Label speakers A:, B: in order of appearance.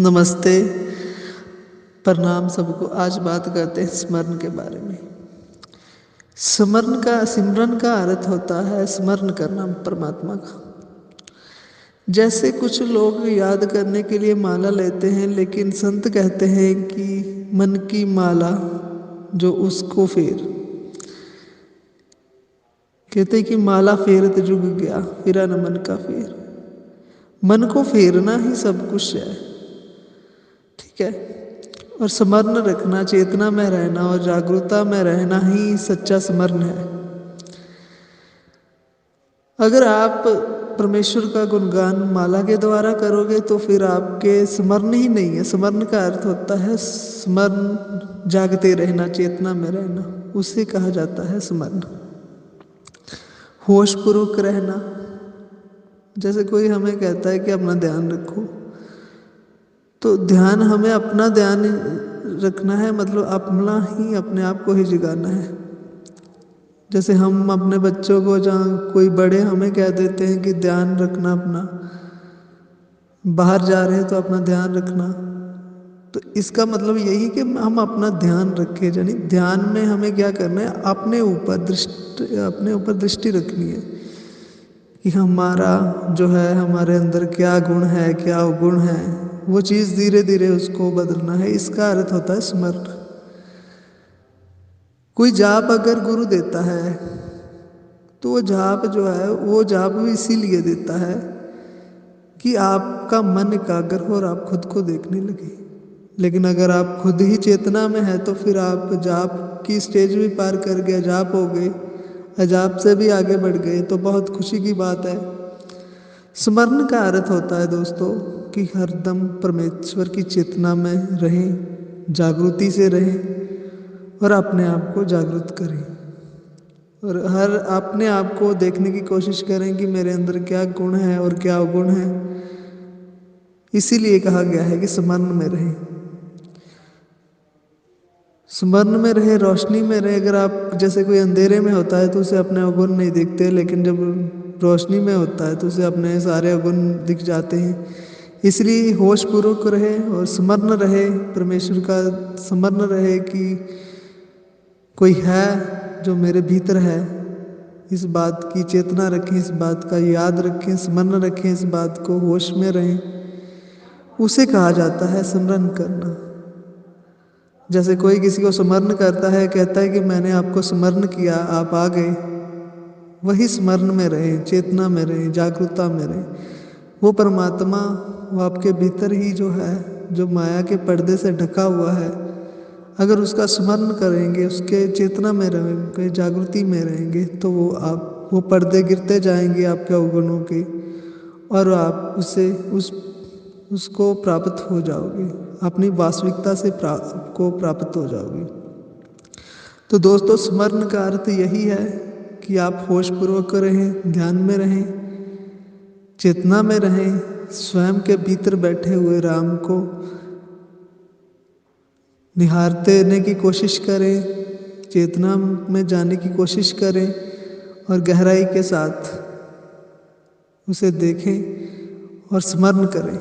A: नमस्ते, प्रणाम सबको। आज बात करते हैं स्मरण के बारे में। सिमरन का अर्थ होता है स्मरण करना परमात्मा का। जैसे कुछ लोग याद करने के लिए माला लेते हैं, लेकिन संत कहते हैं कि मन की माला जो उसको फेर। कहते कि माला फेरत जुग गया, फिरा न मन का फेर। मन को फेरना ही सब कुछ है, ठीक है। और स्मरण रखना, चेतना में रहना और जागरूकता में रहना ही सच्चा स्मरण है। अगर आप परमेश्वर का गुणगान माला के द्वारा करोगे तो फिर आपके स्मरण ही नहीं है। स्मरण का अर्थ होता है स्मरण, जागते रहना, चेतना में रहना, उसे कहा जाता है स्मरण। होशपूर्वक रहना, जैसे कोई हमें कहता है कि अपना ध्यान रखो, तो ध्यान हमें अपना ध्यान रखना है, मतलब अपना ही, अपने आप को ही जगाना है। जैसे हम अपने बच्चों को, जहाँ कोई बड़े हमें कह देते हैं कि ध्यान रखना अपना, बाहर जा रहे हैं तो अपना ध्यान रखना, तो इसका मतलब यही कि हम अपना ध्यान रखें। यानी ध्यान में हमें क्या करना है, अपने ऊपर दृष्टि रखनी है कि हमारा जो है, हमारे अंदर क्या गुण है, क्या अवगुण है, वो चीज़ धीरे धीरे उसको बदलना है। इसका अर्थ होता है स्मरण। कोई जाप अगर गुरु देता है तो वो जाप जो है, वो जाप भी इसीलिए देता है कि आपका मन एकाग्र हो और आप खुद को देखने लगे। लेकिन अगर आप खुद ही चेतना में है तो फिर आप जाप की स्टेज भी पार कर गए, जाप हो गए, अजाप से भी आगे बढ़ गए, तो बहुत खुशी की बात है। स्मरण का अर्थ होता है दोस्तों कि हरदम परमेश्वर की चेतना में रहें, जागृति से रहें और अपने आप को जागृत करें और हर अपने आप को देखने की कोशिश करें कि मेरे अंदर क्या गुण है और क्या अवगुण है। इसीलिए कहा गया है कि स्मरण में रहें, स्मरण में रहे, रोशनी में रहे। अगर आप, जैसे कोई अंधेरे में होता है तो उसे अपने अवगुण नहीं दिखते, लेकिन जब रोशनी में होता है तो उसे अपने सारे अवगुण दिख जाते हैं। इसलिए होशपूर्वक रहे और स्मरण रहे, परमेश्वर का स्मरण रहे कि कोई है जो मेरे भीतर है। इस बात की चेतना रखें, इस बात का याद रखें, स्मरण रखें, इस बात को होश में रहें। उसे कहा जाता है स्मरण करना। जैसे कोई किसी को स्मरण करता है, कहता है कि मैंने आपको स्मरण किया, आप आ गए, वही स्मरण में रहें, चेतना में रहें, जागरूकता में रहें। वो परमात्मा, वो आपके भीतर ही जो है, जो माया के पर्दे से ढका हुआ है, अगर उसका स्मरण करेंगे, उसके चेतना में रहेंगे, जागृति में रहेंगे, तो वो पर्दे गिरते जाएंगे आपके अवगुणों के, और आप उसको प्राप्त हो जाओगे, अपनी वास्तविकता से प्राप्त हो जाओगे। तो दोस्तों, स्मरण का अर्थ यही है कि आप होशपूर्वक रहें, ध्यान में रहें, चेतना में रहें, स्वयं के भीतर बैठे हुए राम को निहारने की कोशिश करें, चेतना में जाने की कोशिश करें और गहराई के साथ उसे देखें और स्मरण करें।